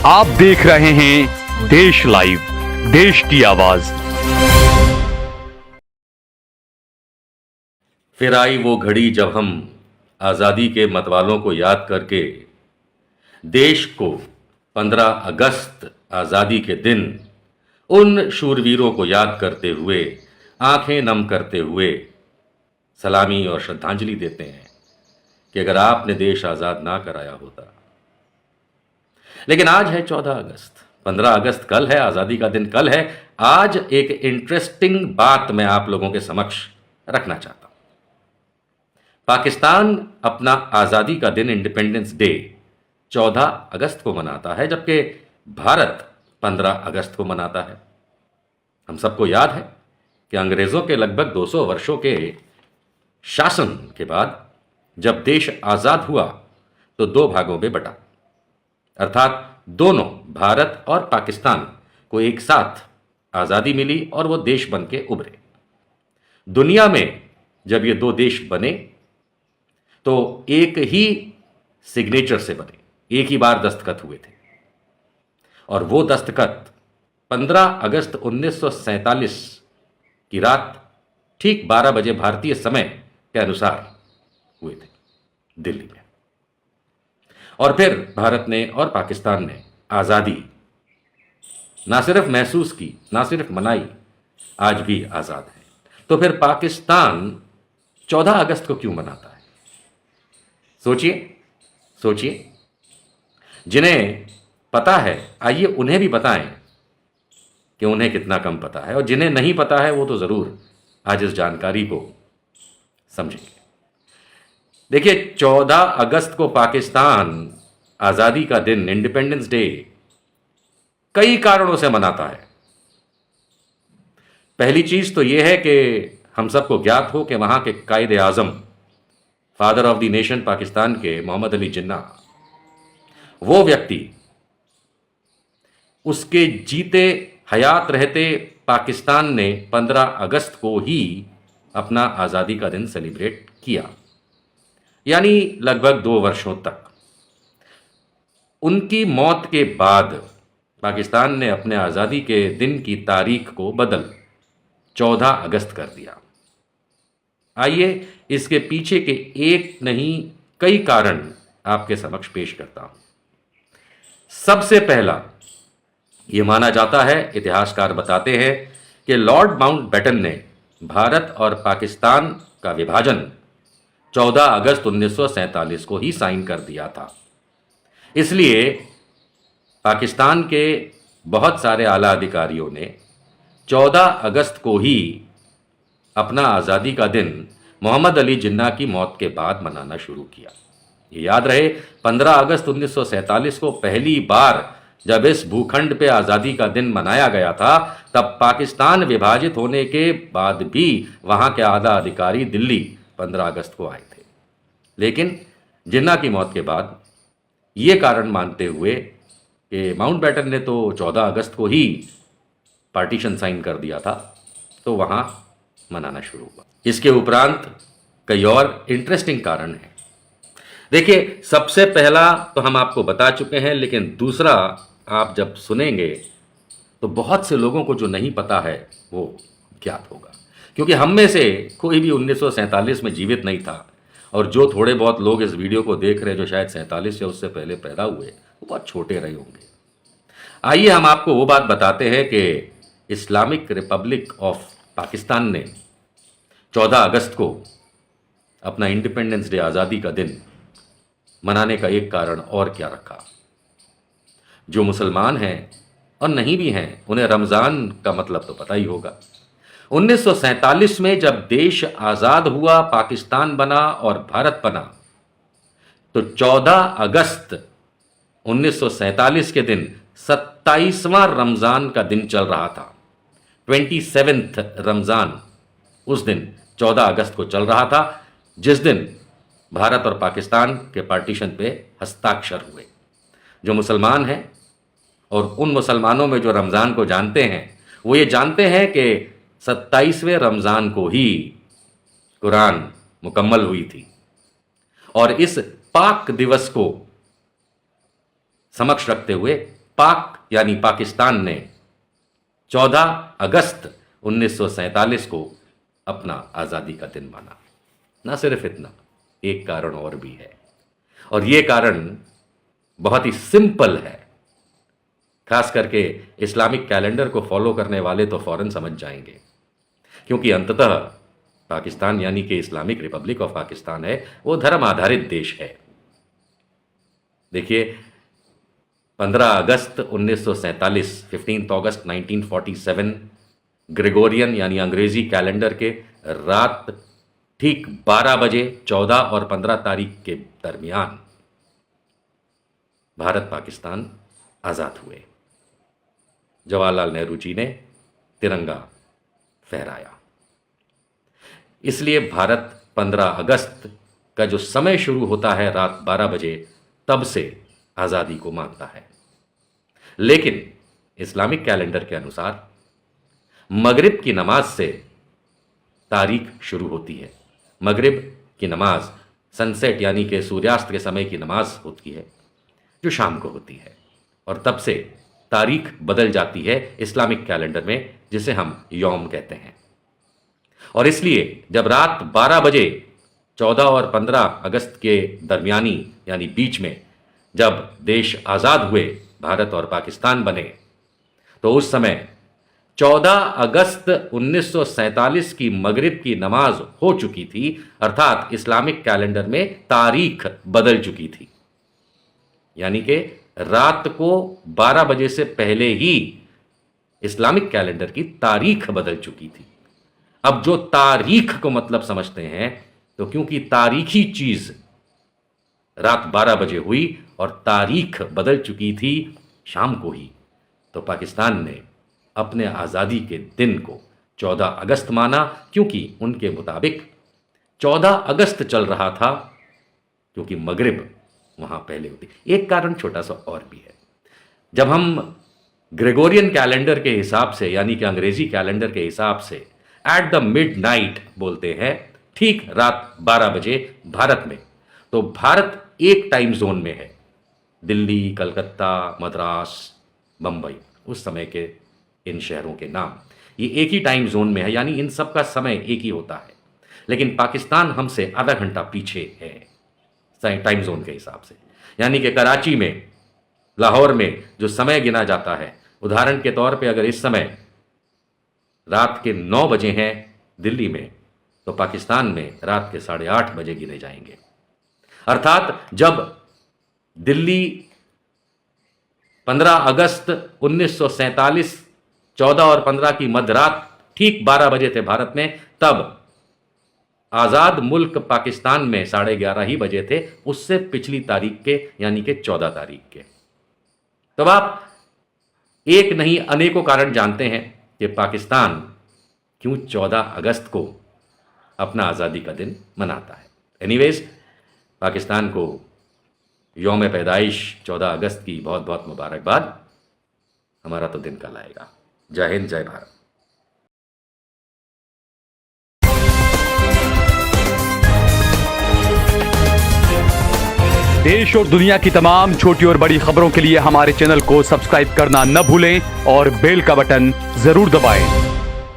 आप देख रहे हैं देश लाइव, देश की आवाज। फिर आई वो घड़ी जब हम आज़ादी के मतवालों को याद करके देश को 15 अगस्त आज़ादी के दिन उन शूरवीरों को याद करते हुए आंखें नम करते हुए सलामी और श्रद्धांजलि देते हैं कि अगर आपने देश आज़ाद ना कराया होता। लेकिन आज है 14 अगस्त, 15 अगस्त कल है, आज़ादी का दिन कल है। आज एक इंटरेस्टिंग बात मैं आप लोगों के समक्ष रखना चाहता हूं। पाकिस्तान अपना आज़ादी का दिन, इंडिपेंडेंस डे, 14 अगस्त को मनाता है, जबकि भारत 15 अगस्त को मनाता है। हम सबको याद है कि अंग्रेज़ों के लगभग 200 वर्षों के शासन के बाद जब देश आज़ाद हुआ तो दो भागों में बटा, अर्थात दोनों भारत और पाकिस्तान को एक साथ आज़ादी मिली और वो देश बन के उभरे। दुनिया में जब ये दो देश बने तो एक ही सिग्नेचर से बने, एक ही बार दस्तखत हुए थे, और वो दस्तखत 15 अगस्त 1947 की रात ठीक 12 बजे भारतीय समय के अनुसार हुए थे दिल्ली में। और फिर भारत ने और पाकिस्तान ने आज़ादी ना सिर्फ महसूस की, ना सिर्फ मनाई, आज भी आज़ाद है। तो फिर पाकिस्तान 14 अगस्त को क्यों मनाता है? सोचिए, जिन्हें पता है आइए उन्हें भी बताएं कि उन्हें कितना कम पता है, और जिन्हें नहीं पता है वो तो ज़रूर आज इस जानकारी को समझेंगे। देखिए, 14 अगस्त को पाकिस्तान आज़ादी का दिन, इंडिपेंडेंस डे, कई कारणों से मनाता है। पहली चीज तो यह है कि हम सबको ज्ञात हो कि वहां के Quaid e Azam, father of the nation Pakistan के मोहम्मद अली जिन्ना, वो व्यक्ति उसके जीते हयात रहते पाकिस्तान ने 15 अगस्त को ही अपना आज़ादी का दिन सेलिब्रेट किया, यानी लगभग 2 वर्षों तक। उनकी मौत के बाद पाकिस्तान ने अपने आज़ादी के दिन की तारीख को बदल 14 अगस्त कर दिया। आइए इसके पीछे के एक नहीं कई कारण आपके समक्ष पेश करता हूं। सबसे पहला, यह माना जाता है, इतिहासकार बताते हैं कि लॉर्ड माउंटबेटन ने भारत और पाकिस्तान का विभाजन 14 अगस्त 1947 को ही साइन कर दिया था। इसलिए पाकिस्तान के बहुत सारे आला अधिकारियों ने 14 अगस्त को ही अपना आज़ादी का दिन मोहम्मद अली जिन्ना की मौत के बाद मनाना शुरू किया। ये याद रहे, 15 अगस्त 1947 को पहली बार जब इस भूखंड पे आज़ादी का दिन मनाया गया था, तब पाकिस्तान विभाजित होने के बाद भी वहाँ के आला अधिकारी दिल्ली 15 अगस्त को आए थे। लेकिन जिन्ना की मौत के बाद ये कारण मानते हुए कि माउंटबेटन ने तो 14 अगस्त को ही पार्टीशन साइन कर दिया था, तो वहाँ मनाना शुरू हुआ। इसके उपरांत कई और इंटरेस्टिंग कारण हैं। देखिए, सबसे पहला तो हम आपको बता चुके हैं, लेकिन दूसरा आप जब सुनेंगे तो बहुत से लोगों को जो नहीं पता है वो ज्ञात होगा, क्योंकि हम में से कोई भी 1947 में जीवित नहीं था, और जो थोड़े बहुत लोग इस वीडियो को देख रहे हैं जो शायद 47 या उससे पहले पैदा हुए, वो बहुत छोटे रहे होंगे। आइए हम आपको वो बात बताते हैं कि इस्लामिक रिपब्लिक ऑफ पाकिस्तान ने 14 अगस्त को अपना इंडिपेंडेंस डे, आज़ादी का दिन मनाने का एक कारण और क्या रखा। जो मुसलमान हैं और नहीं भी हैं, उन्हें रमज़ान का मतलब तो पता ही होगा। 1947 में जब देश आज़ाद हुआ, पाकिस्तान बना और भारत बना, तो 14 अगस्त 1947 के दिन 27वां रमज़ान का दिन चल रहा था। 27th रमज़ान उस दिन 14 अगस्त को चल रहा था, जिस दिन भारत और पाकिस्तान के पार्टीशन पे हस्ताक्षर हुए। जो मुसलमान हैं और उन मुसलमानों में जो रमज़ान को जानते हैं, वो ये जानते हैं कि 27वें रमज़ान को ही कुरान मुकम्मल हुई थी, और इस पाक दिवस को समक्ष रखते हुए पाक यानी पाकिस्तान ने 14 अगस्त 1947 को अपना आज़ादी का दिन माना। ना सिर्फ इतना, एक कारण और भी है, और यह कारण बहुत ही सिंपल है। खास करके इस्लामिक कैलेंडर को फॉलो करने वाले तो फौरन समझ जाएंगे, क्योंकि अंततः पाकिस्तान यानी कि इस्लामिक रिपब्लिक ऑफ पाकिस्तान है, वो धर्म आधारित देश है। देखिए, 15 अगस्त 1947, 15 अगस्त 1947 ग्रेगोरियन यानी अंग्रेजी कैलेंडर के रात ठीक 12 बजे 14 और 15 तारीख के दरमियान भारत पाकिस्तान आज़ाद हुए। जवाहरलाल नेहरू जी ने तिरंगा फहराया। इसलिए भारत 15 अगस्त का जो समय शुरू होता है रात 12 बजे, तब से आज़ादी को मानता है। लेकिन इस्लामिक कैलेंडर के अनुसार मगरिब की नमाज से तारीख शुरू होती है। मगरिब की नमाज सनसेट यानी कि सूर्यास्त के समय की नमाज होती है, जो शाम को होती है, और तब से तारीख बदल जाती है इस्लामिक कैलेंडर में, जिसे हम यौम कहते हैं। और इसलिए जब रात 12 बजे 14 और 15 अगस्त के दरमियानी यानी बीच में जब देश आज़ाद हुए, भारत और पाकिस्तान बने, तो उस समय 14 अगस्त 1947 की मगरिब की नमाज हो चुकी थी, अर्थात इस्लामिक कैलेंडर में तारीख बदल चुकी थी। यानी कि रात को 12 बजे से पहले ही इस्लामिक कैलेंडर की तारीख बदल चुकी थी। अब जो तारीख को मतलब समझते हैं, तो क्योंकि तारीखी चीज रात 12 बजे हुई और तारीख बदल चुकी थी शाम को ही, तो पाकिस्तान ने अपने आज़ादी के दिन को 14 अगस्त माना, क्योंकि उनके मुताबिक 14 अगस्त चल रहा था, क्योंकि मगरिब वहां पहले होती। एक कारण छोटा सा और भी है। जब हम ग्रेगोरियन कैलेंडर के हिसाब से यानी कि अंग्रेजी कैलेंडर के हिसाब से एट द मिडनाइट बोलते हैं, ठीक रात 12 बजे भारत में, तो भारत एक टाइम जोन में है। दिल्ली, कलकत्ता, मद्रास, बंबई, उस समय के इन शहरों के नाम ये एक ही टाइम जोन में है, यानी इन सब का समय एक ही होता है। लेकिन पाकिस्तान हमसे आधा घंटा पीछे है टाइम जोन के हिसाब से। यानी कि कराची में, लाहौर में जो समय गिना जाता है, उदाहरण के तौर पे अगर इस समय रात के 9 बजे हैं दिल्ली में, तो पाकिस्तान में रात के 8:30 बजे गिने जाएंगे। अर्थात जब दिल्ली 15 अगस्त 1947 14 और 15 की मध्यरात ठीक 12 बजे थे भारत में, तब आज़ाद मुल्क पाकिस्तान में 11:30 ही बजे थे, उससे पिछली तारीख के यानी कि 14 तारीख के। तब आप एक नहीं अनेकों कारण जानते हैं कि पाकिस्तान क्यों 14 अगस्त को अपना आज़ादी का दिन मनाता है। एनीवेज, पाकिस्तान को यौम पैदाइश 14 अगस्त की बहुत बहुत मुबारकबाद। हमारा तो दिन कल आएगा। जय हिंद, जय भारत। देश और दुनिया की तमाम छोटी और बड़ी खबरों के लिए हमारे चैनल को सब्सक्राइब करना न भूलें और बेल का बटन जरूर दबाएं।